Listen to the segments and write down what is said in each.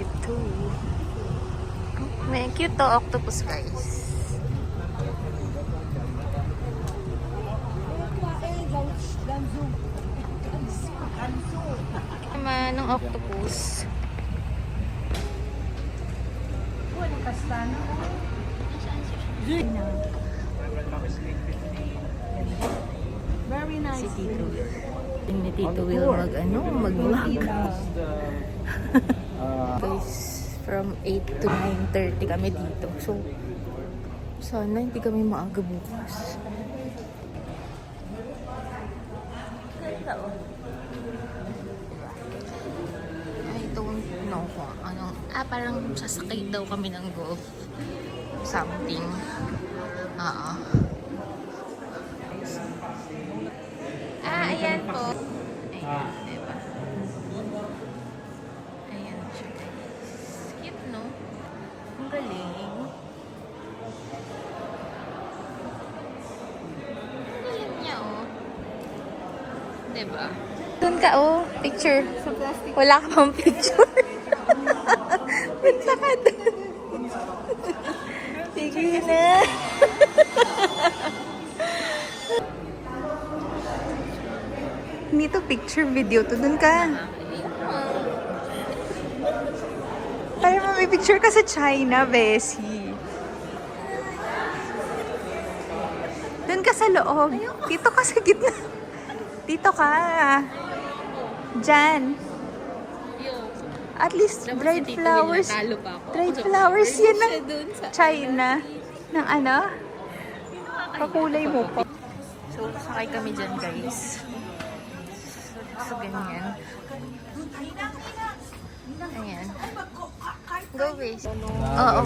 ito. May cute to octopus, guys. Naman ng octopus. Very nice. Si Tito. Ni Tito will mag-vlog. Guys, from 8 to 9:30 kami dito. So, sana hindi kami maaga bukas. I don't know kung anong... parang sasakay daw kami ng golf. Something. Ayan po. Ayan, diba? Ayan siya, guys. Cute, no? Ang galing. Ang galing niya, oh. Diba? Doon ka, oh. Picture. Sa plastic. Wala ka pang picture. Punta ka doon. Sige na. Hindi to picture video to. Doon ka. Ay, may picture ka sa China, Bessie. Doon ka sa loob. Dito ka sa gitna. Dito ka. Diyan. At least dried flowers. Dried flowers yan ng China. Ng ano? Kakulay mo pa. So, sakay kami dyan, guys. So, ganyan. Ayan. Go, guys. Oo.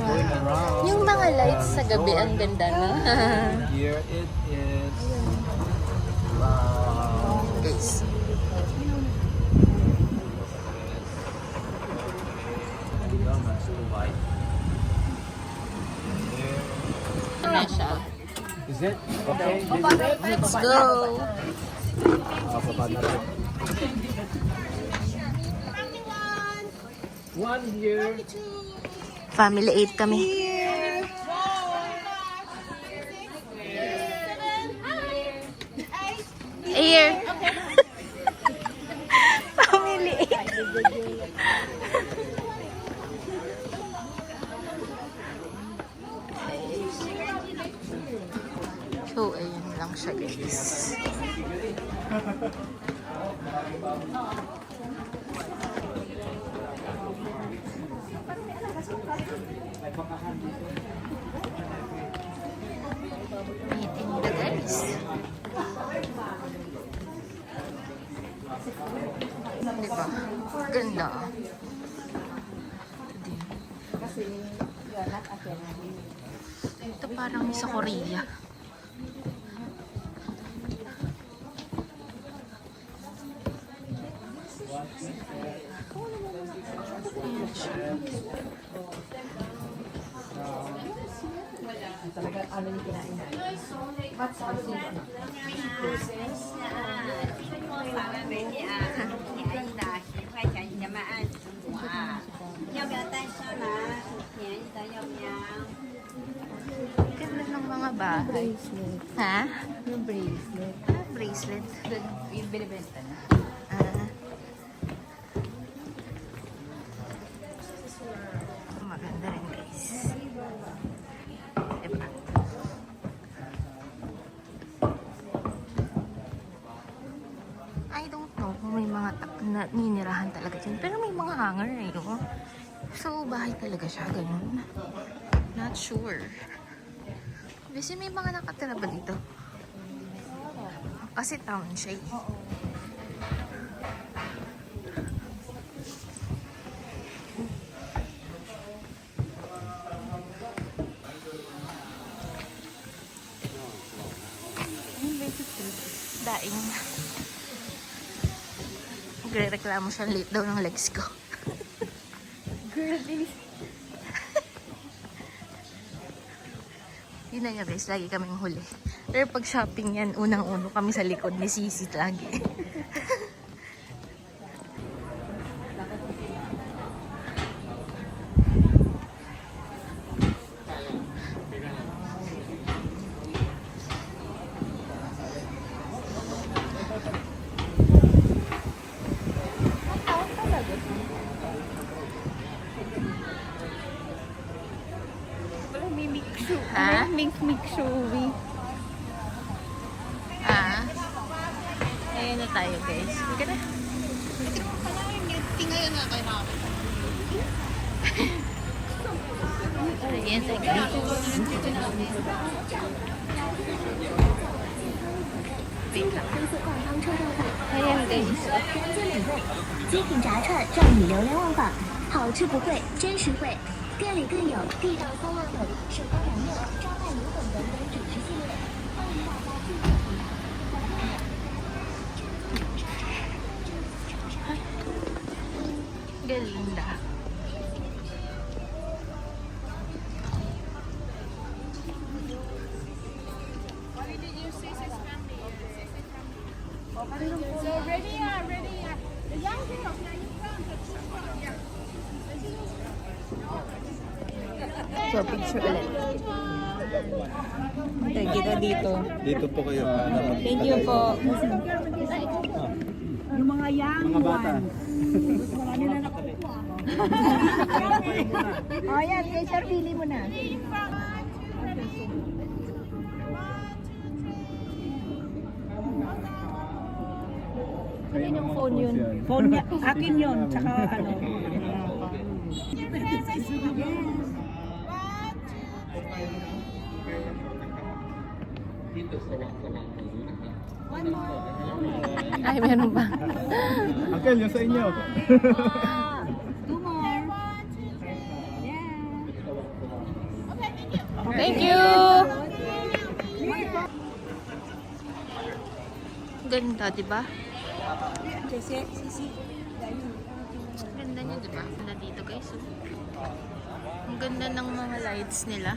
Yung mga lights sa gabi, ang ganda na. Here it is. Wow. Guys. Ano siya? Is it? Okay. Let's go! One here. Family 8 kami. Here. Family 8. So, ayun lang siya, guys. May tinda, guys. Diba? Ganda. Ito parang sa Korea. Talaga ano yung kinain na. What's our season? Ganda ng mga bahay. Bracelet. Ha? Yung bracelet. Bracelet. Yung binibenta na. Maganda rin, guys. Diba? I don't know kung may mga ninirahan talaga dyan. Pero may mga hanger eh, oh. So, bahay talaga siya, ganun. Not sure. Kasi may mga nakatira ba dito? Kasi town siya eh. Daing. Nagre-reklamo siya late daw ng legs ko. Girl, Yun na nga, guys, lagi kaming huli. Pero pag shopping yan, unang-uno kami sa likod ni Sisi lagi. Ha? Mink Shubi. Ayan na tayo guys. Sige na. Ayan tayo guys. Wait lang. Ayan guys. 极品炸串让你流连忘返，好吃不贵，真实惠。店里更有地道酸辣粉、手工凉面、招牌米粉等等主食系列，欢迎大家尽情品尝。 Galinda. So, picture ulit. Thank kita dito. Dito po kayo. Thank you po. Yung mga young Mga bata. O yan, kay Sir, pili mo na. Ano yung phone yun? Phone niya, akin yun, tsaka ano. Ay, meron pa. Uncle, yung sa inyo. Two more. Thank you! Ganda, di ba? Ganda niya, di ba? Ganda dito, guys. Ang ganda ng mga lights nila.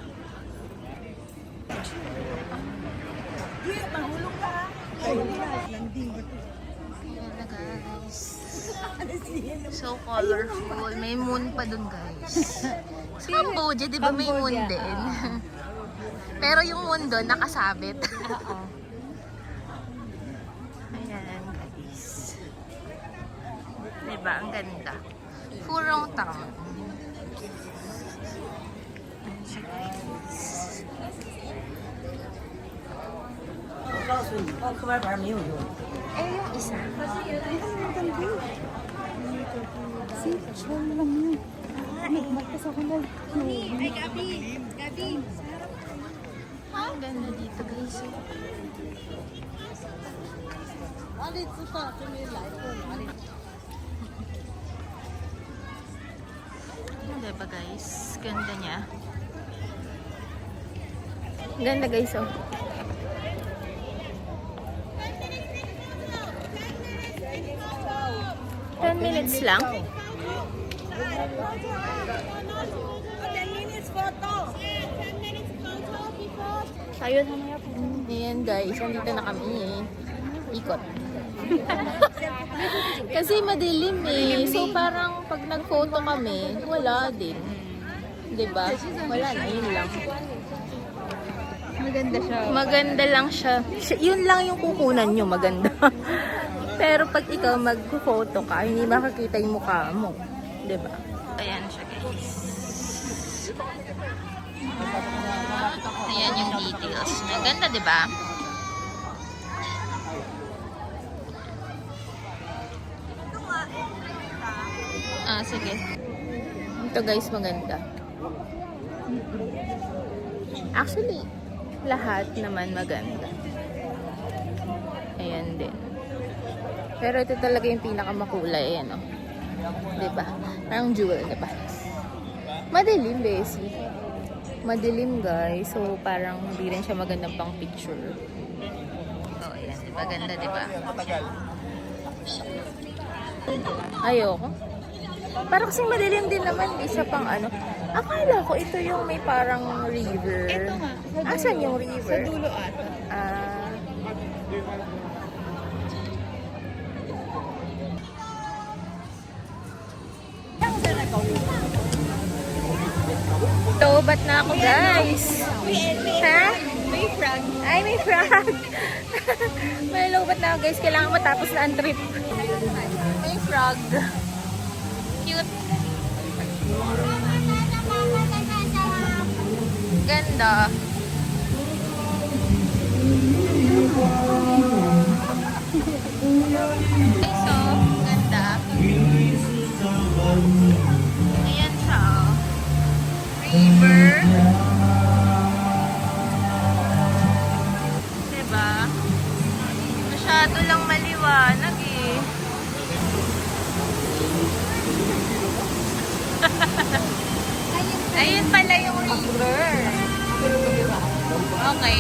Ayan na, guys. So colorful. May moon pa dun, guys. Sa Cambodia, di ba may moon din? Pero yung moon doon, nakasabit. Ayan, guys. Diba? Ang ganda. Furong Town. Ayan siya, guys. Eh, yung isa. Ang ganda dito, guys. Diba, guys? Ganda niya. Ganda, guys, oh. 10 minutes lang. 10 minutes photo. Ayun, ayan guys, andito na kami eh. Ikot. Kasi madilim eh. So parang pag nag-photo kami, wala din. 'Di ba? Wala na, yun lang. Maganda siya. Maganda lang siya. Yun lang yung kukunan nyo, maganda. Pero pag ikaw mag-photo ka, hindi makakita yung mukha mo. 'Di ba? Ayan siya, guys. Ayan yung details niya. Ganda, 'di ba? Sige. Ito guys, maganda. Actually, lahat naman maganda. Ayan din. Pero ito talaga yung pinakamakulay. Ayan, oh. Diba? Parang jewel, diba? Madilim, Bessie. Madilim, guys. So, parang hindi rin siya magandang pang picture. Oh, ayan. Diba? Ganda, diba? Ayoko. Parang kasing madilim din naman. Isa pang ano. Akala ko ito yung may parang river. Ito nga. Asan yung river? Sa dulo ata. Tobat na ako, guys. Ha? May frog. Ay, may frog. May lobat na ako, guys. Kailangan matapos na ang trip. May frog. Cute. Ganda. ganda. Ay, so, ganda. Ayan siya, oh. River. Diba? Masyado lang maliwanag eh. Ayun pala yung river. Okay.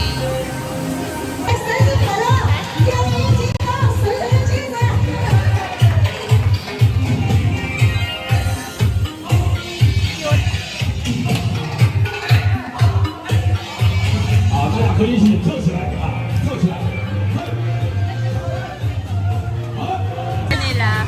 Nila.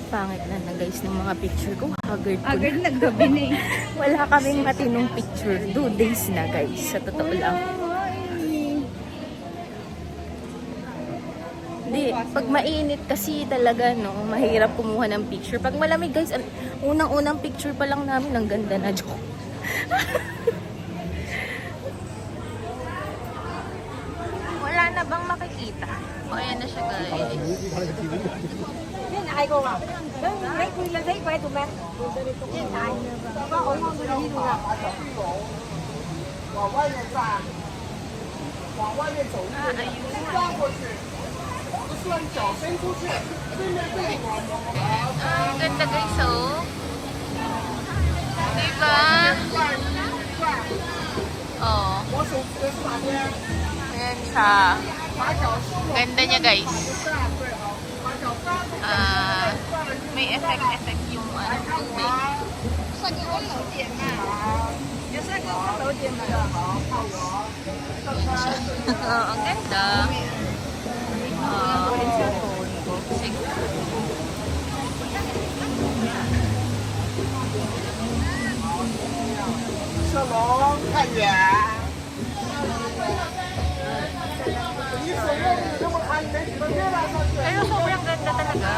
Pangit na guys ng mga picture ko. Haggard ko Agad na. naggabi na eh. Wala kaming matinong picture. 2 days na guys. Sa totoo lang. Hindi. Pag mainit kasi talaga, no, mahirap kumuha ng picture. Pag malamig guys, unang-unang picture pa lang namin, ang ganda na. Joke. Wala na bang makikita? O, ayan na siya guys. Nên ai cô à? Mấy quy lên thấy quay tụi mẹ. Nên ai? Có ổn không tôi đi luôn à? Ang ganda guys, oh. Diba? Oh. Ayan siya. Ganda niya guys. May effect yung tubig. Ang ganda. Sige. Pero sobrang ganda talaga.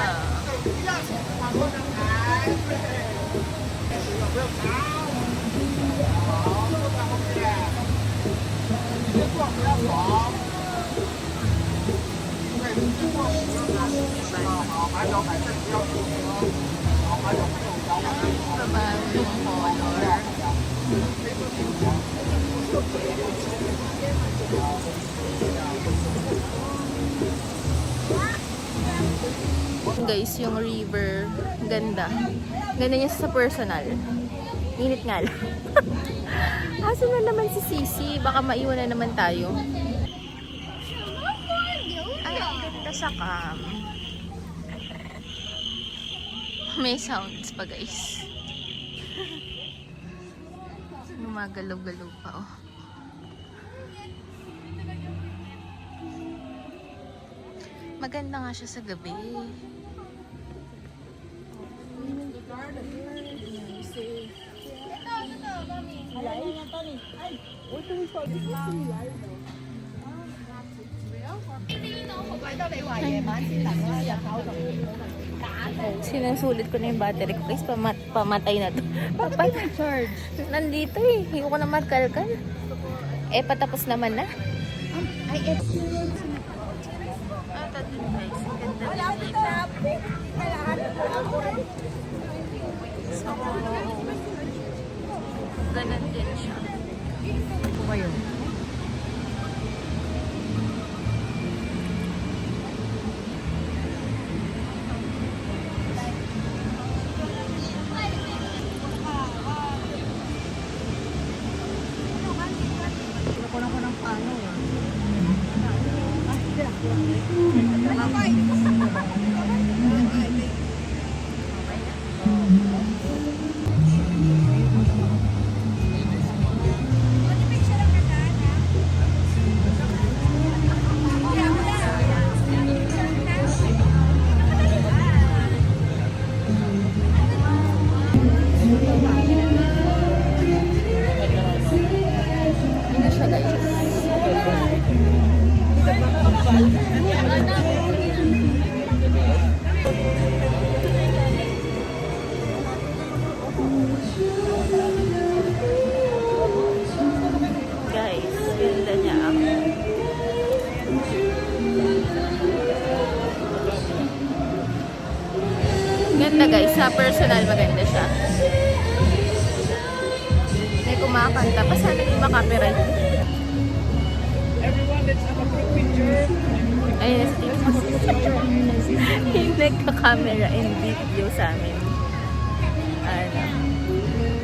Babago yung color. Guys, yung river, ganda. Ganda niya sa personal. Init nga lang. Aso na naman si Sisi? Baka maiwan na naman tayo. Ay, ang ganda sa cam. May sounds pa guys. Gumagalaw-galaw pa, oh. Maganda nga siya sa gabi. Sinusulit ko na yung battery ko guys. Pamatay na to. Charge. Nandito eh. Hindi ko na magkalkal. Eh, patapos naman na. Ay, it's... Ito din guys. Ganda din dito. So, ganun din siya. Ito kayo. Kulang ko ng pano. Ano siya guys? Guys, ganda niya. Ganda guys, sa personal maganda siya. May kumakanta pa, sana yung makapirad. Everyone, let's have a group picture. Ayun, yung nagka-camera and video sa amin. Ano.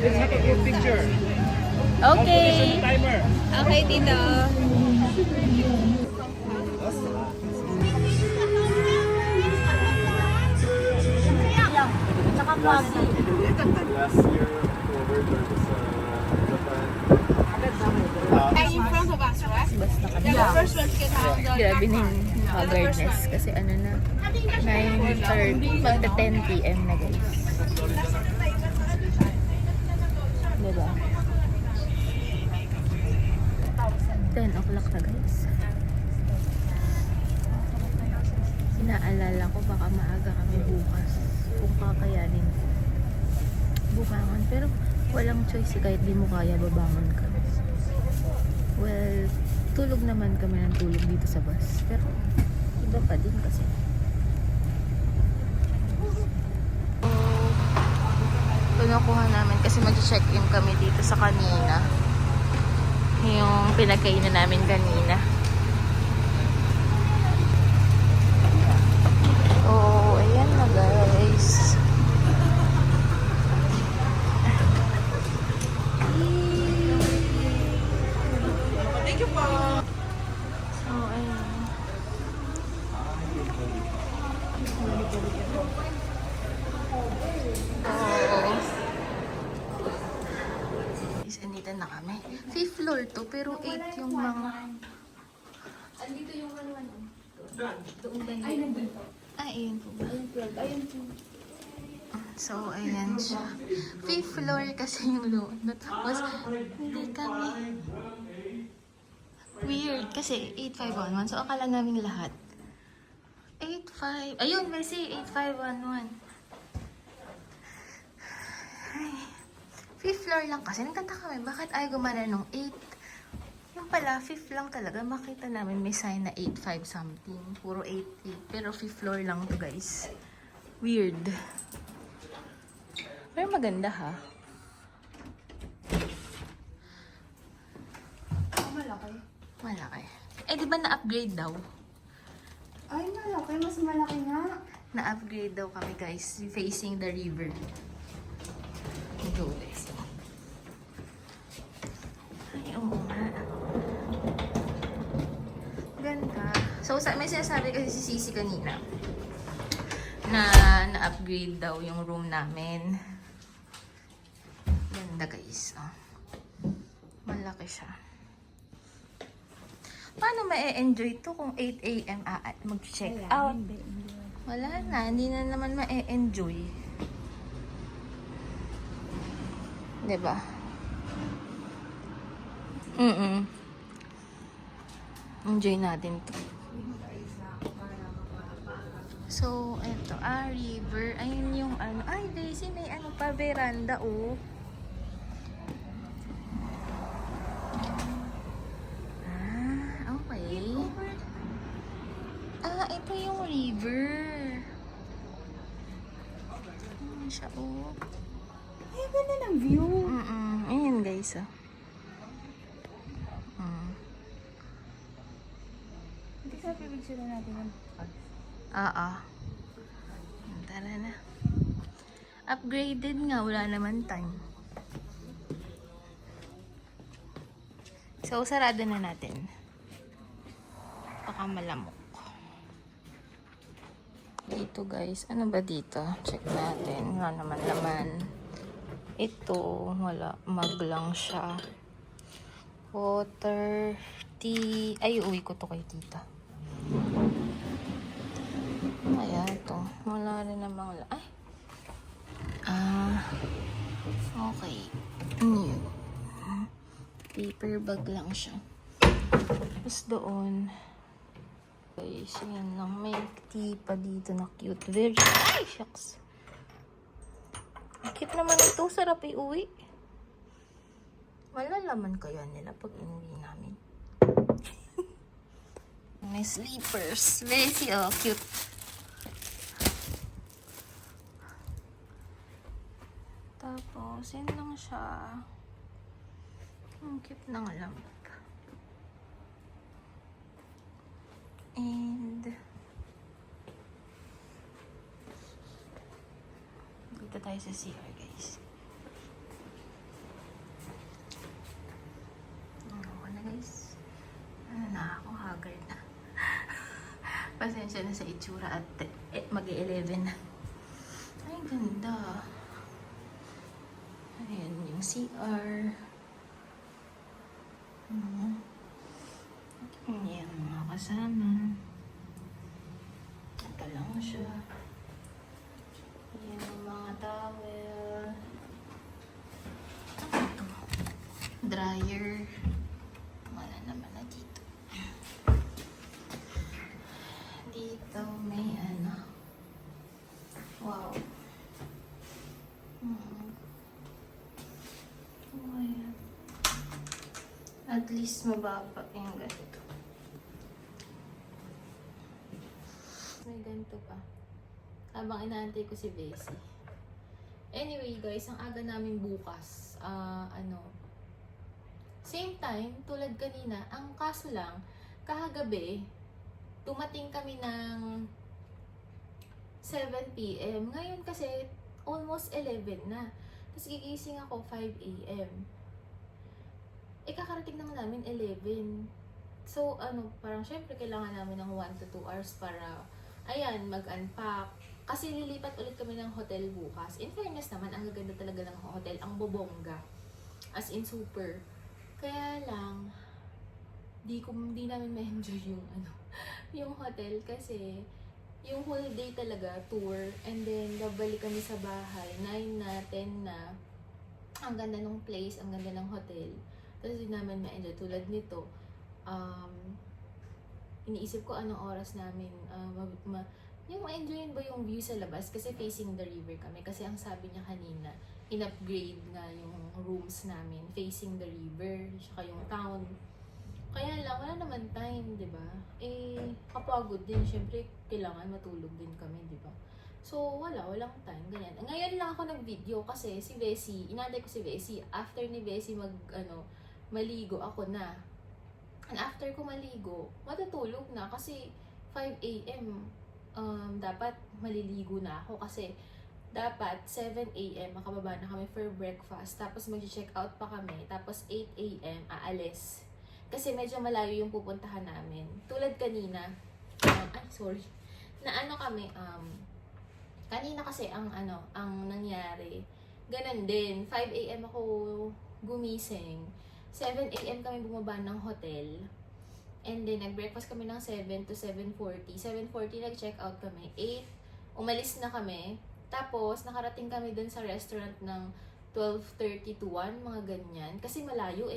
Let's have a group picture. Okay. Timer. Okay, Tito. Last year, October, there was Japan. In front of us, right? Basta kami. The first one to get out. Grabe na yung haggardness kasi ano na, 9:30, magta 10 p.m. na guys. Diba? 10 o'clock na guys. Inaalala ko baka maaga kami bukas kung kakayanin bumangon, pero walang choice kahit di mo kaya babangon ka. Well, tulog naman kami ng tulog dito sa bus, pero iba pa din kasi. Pinukuha namin kasi mag-check-in kami dito sa kanina. Yung pinagkainan namin kanina. Oh, ayan na guys. Thank you po. So, ayan. Andito na kami. 5th floor to, pero 8 yung mga... Andito yung 1-1. Doon ba yun? Ay, nandito. Ay, ayun po ba? Ayun po. So, ayan siya. 5th floor kasi yung loan. Tapos, hindi kami... Weird, kasi 8511. So, akala namin lahat. 85... Ayun, kasi 8511. Ay... 5th floor lang kasi. Nagtataka kami, bakit ayaw gumana nung 8? Yung pala, 5th lang talaga. Makita namin may sign na 85 something. Puro 88. Pero 5th floor lang to guys. Weird. Pero maganda ha. Malaki. Malaki. Eh, di ba na-upgrade daw? Ay, malaki. Mas malaki nga. Na-upgrade daw kami guys. Facing the river. Go guys. Ay, oo nga. Ganda. So, may sinasabi kasi si Sisi kanina na na-upgrade daw yung room namin. Ganda guys. Oh. Malaki siya. Paano ma-enjoy to kung 8 a.m. mag-check out? Wala na. Hindi na naman ma-enjoy. Diba? Enjoy natin to. So, eto. River. Ayun yung ano. Ay, Daisy, may ano pa, veranda, oh. Okay. Ito yung river. Ayun siya, oh. Ay, ganda ng view. Ayan guys, ah. Hindi ka pipicture natin yung bukas. Tara na. Upgraded nga, wala naman time. So, sarado na natin. Baka malamok. Dito guys, ano ba dito? Check natin. Wala naman laman. Ito, wala. Mug lang siya. Water, tea. Ay, uwi ko to kay tita. Ayan, ito. Wala rin namang ay. Okay. New. Paper bag lang siya. Tapos doon, Guys, yun lang. May tipa dito na cute. Very, ay, shucks. Cute naman ito. Sarap iuwi. Malalaman kaya nila pag inuwi namin. May sleepers. Very cute. Tapos, yun lang siya. Ang cute ng lamp. And dito tayo sa CR, guys. Ako na, guys. Ano na ako, haggard na. Pasensya na sa itsura at mag-11 na. Ay, ganda. Ayan yung CR. Ayan ang mga kasama. Ito lang siya. Ayan ang mga towel. Ano ito? Dryer. Wala naman na dito. Dito may ano. Wow. Ayan. At least mababa yung ganito. May ganito pa. Habang inaantay ko si Bessie. Anyway guys, ang aga namin bukas. Same time, tulad kanina. Ang kaso lang, kahagabi, tumating kami ng 7 p.m. Ngayon kasi, almost 11 na. Tapos gigising ako 5 a.m. Kakarating naman namin 11. So, parang syempre kailangan namin ng 1 to 2 hours para, ayan, mag-unpack. Kasi lilipat ulit kami ng hotel bukas. In fairness naman, ang gaganda talaga ng hotel, ang bobongga. As in, super. Kaya lang, di namin ma-enjoy yung, yung hotel kasi, yung whole day talaga, tour, and then, babalik kami sa bahay, 9 na, 10 na. Ang ganda ng place, ang ganda ng hotel. Tapos hindi namin ma-enjoy. Tulad nito, iniisip ko anong oras namin, yung ma-enjoyin ba yung view sa labas? Kasi facing the river kami. Kasi ang sabi niya kanina, in-upgrade nga yung rooms namin, facing the river, saka yung town. Kaya lang, wala naman time, di ba? Kapagod din. Siyempre, kailangan matulog din kami, di ba? So, walang time, ganyan. Ngayon lang ako nag-video kasi si Bessie, inantay ko si Bessie. After ni Bessie maligo, ako na. And after ko maligo, matutulog na kasi 5 a.m. Dapat maliligo na ako kasi dapat 7 a.m. makababa na kami for breakfast. Tapos mag-check out pa kami. Tapos 8 a.m. aalis. Kasi medyo malayo yung pupuntahan namin. Tulad kanina, na kami, kanina kasi ang nangyari, ganun din, 5 a.m. ako gumising, 7 a.m. kami bumaba ng hotel, and then nag-breakfast kami ng 7 to 7:40, 7:40 nag-check out kami, 8, umalis na kami, tapos nakarating kami dun sa restaurant ng 12:30 to 1, mga ganyan, kasi malayo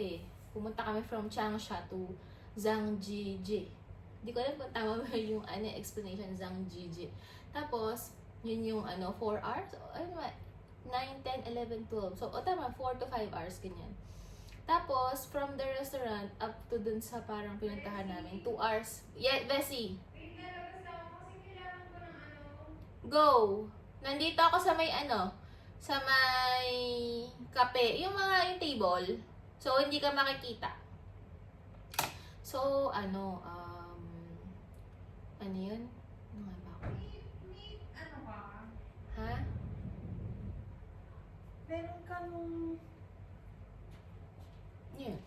pumunta kami from Changsha to Zhangjiajie. Hindi ko alam kung tama ba yung explanation, Zhangjiajie. Tapos, yun yung 4 hours? 9, 10, 11, 12. So, tama, 4 to 5 hours, ganyan. Tapos, from the restaurant up to dun sa parang pinuntahan namin, 2 hours. Yeah, Bessie! Go! Nandito ako sa may sa may kape. Yung table. So, hindi ka makikita. So, ano yun? Ano nga ba ako? Ha? Meron kang... Yun.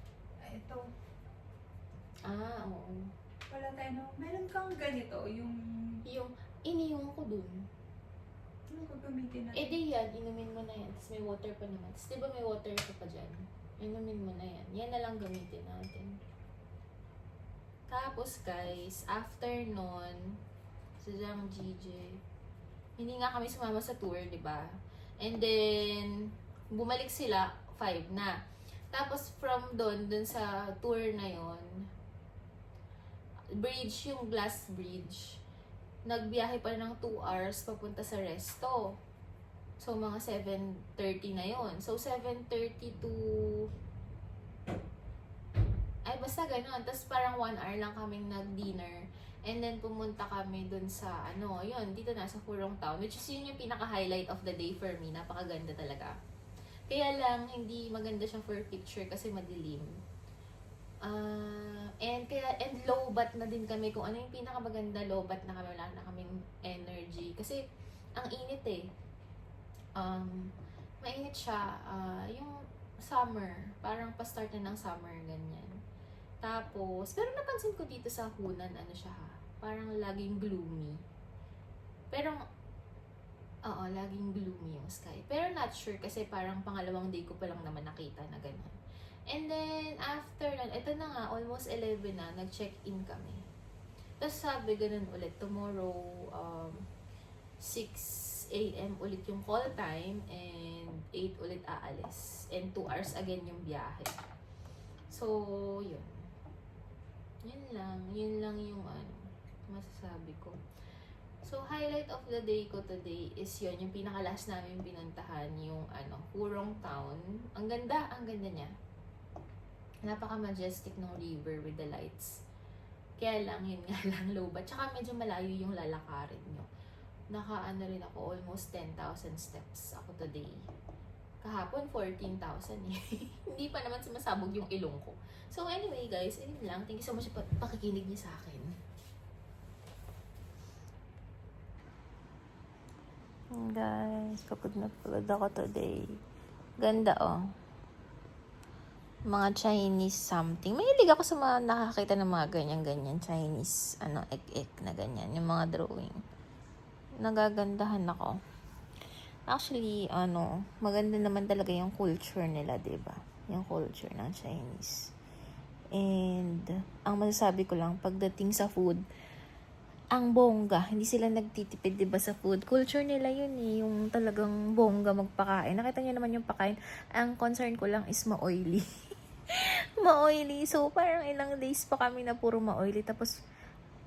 Ito. Oo. Wala tayo, no? Meron kang ganito, yung... Iniwan ko dun. Ano gagamitin natin? Di yan, inumin mo na yan. Tapos may water pa naman. Tapos diba may water pa dyan? Inumin mo na yan. Yan na lang gamitin natin. Tapos guys, after nun, sa Zhangjiajie, hindi nga kami sumama sa tour, di ba? And then, bumalik sila, 5 na. Tapos from dun sa tour na yon, bridge, yung glass bridge. Nagbiyahe pa ng 2 hours papunta sa resto. So, mga 7:30 na yon. So, 7:30 to... Ay, basta ganun. Tapos parang 1 hour lang kaming nag-dinner. And then, pumunta kami dun sa, yun, dito na sa Hurong Town. Which is yun yung pinaka-highlight of the day for me. Napakaganda talaga. Kaya lang, hindi maganda siya for picture kasi madilim. And low-bat na din kami. Kung ano yung pinakamaganda, low-bat na kami. Wala na kaming energy. Kasi, ang init eh. Mainit siya. Yung summer. Parang pa-start na ng summer, ganyan. Tapos, pero napansin ko dito sa Hunan, ano siya ha? Parang laging gloomy. Pero, laging gloomy yung sky. Pero not sure kasi parang pangalawang day ko pa lang naman nakita na gano'n. And then, after that, ito na nga, almost 11 na, nag-check-in kami. Tapos sabi ganun ulit, tomorrow, 6 a.m. ulit yung call time and 8 ulit aalis. And 2 hours again yung biyahe. So, yun. Yun lang yung masasabi ko. So, highlight of the day ko today is yun, yung pinaka-last namin pinuntahan, yung Hurong Town. Ang ganda niya. Napaka-majestic ng river with the lights. Kaya lang, yun nga lang, low ba? Tsaka medyo malayo yung lalakarin nyo. Rin ako, almost 10,000 steps ako today. Kahapon, 14,000 eh. Hindi pa naman sumasabog yung ilong ko. So anyway guys, ayun lang. Thank you so much sa pakikinig niyo sa akin. Guys, pagod na pagod ako today. Ganda oh. Mga Chinese something. Mahilig ako sa mga nakakita ng mga ganyan-ganyan. Chinese, ek-ek na ganyan. Yung mga drawing. Nagagandahan ako. Actually, maganda naman talaga yung culture nila, diba? Yung culture ng Chinese. And, ang masasabi ko lang, pagdating sa food, ang bongga, hindi sila nagtitipid, diba, sa food. Culture nila yun eh, yung talagang bongga magpakain. Nakita niyo naman yung pakain. Ang concern ko lang is ma-oily. Ma-oily. So, parang ilang days pa kami na puro ma-oily. Tapos,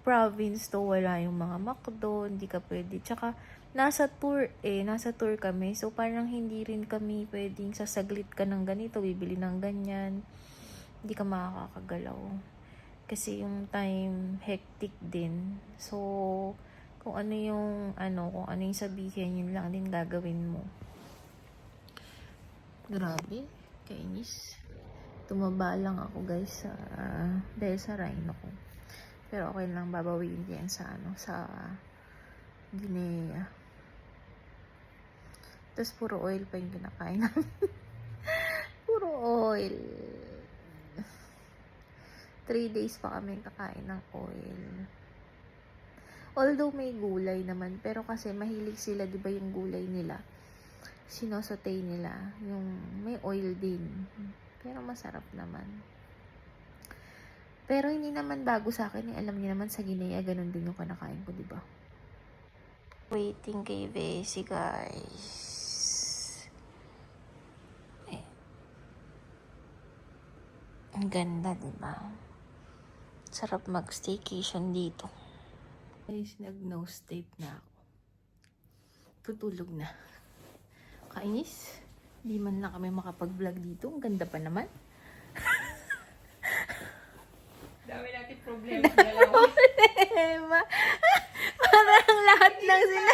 province to, wala yung mga McDo, hindi ka pwede. Tsaka, nasa tour kami. So, parang hindi rin kami pwedeng sasaglit ka ng ganito, bibili ng ganyan. Hindi ka makakagalaw. Kasi yung time, hectic din. So, kung ano yung sabihin, yun lang din gagawin mo. Grabe, kainis. Tumaba lang ako guys dahil sa rhino ko. Pero okay lang, babawiin yan sa Guinea. Tapos puro oil pa yung kinakain namin. Puro oil. 3 days pa kami kakain ng oil. Although may gulay naman, pero kasi mahilig sila, di ba, yung gulay nila. Sinosotay nila. Yung may oil din. Pero masarap naman. Pero hindi naman bago sa akin. Alam niyo naman sa Guinea, ganun din yung kinakain ko, di ba? Waiting kay Bessie, guys. Ang ganda, di ba? Sarap mag-staycation dito. Guys, nag-nose tape na ako. Tutulog na. Kainis. Hindi man lang kami makapag-vlog dito. Ang ganda pa naman. Dami natin problema. Problema. Parang lahat lang sila.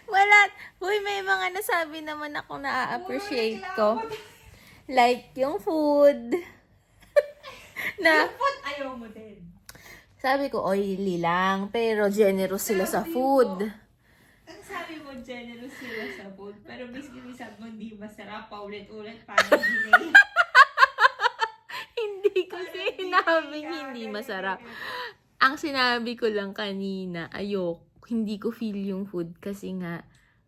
Wala. Uy, may mga nasabi naman ako na appreciate ko. Like yung food. Na, Ayaw mo din. sabi ko, oily lang. Pero generous sila sa food. Ang sabi mo, generous sila sa food. Pero basically sabi mo, hindi masarap. Paulit-ulit. Parang Guinea. Hindi ko sinabing hindi masarap. Ang sinabi ko lang kanina, hindi ko feel yung food kasi nga,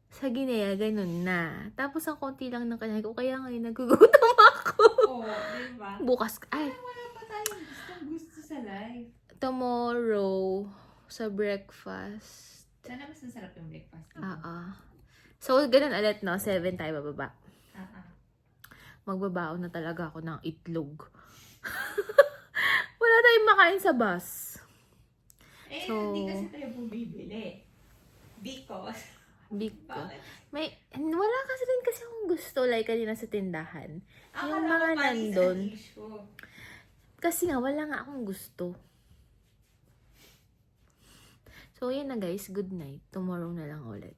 sa Guinea, ganun na. Tapos ang konti lang ng kanya ko, kaya ngayon nagugutom ako. Oo, diba? Bukas, Wala pa tayong gusto sa life. Tomorrow, sa breakfast. Sana mas masarap yung breakfast. So, ganun ulit, no? 7 tayo bababa. Magbabaon na talaga ako ng itlog. Wala tayong makain sa bus. Eh, So, hindi kasi tayo bumibili. Because, big ko. bakit? Wala kasi rin kasi akong gusto, like kanina sa tindahan. Yung Akala mga ko panis ang nandun. issue. Kasi nga, wala nga akong gusto. So, yun na guys. Good night. Tomorrow na lang ulit.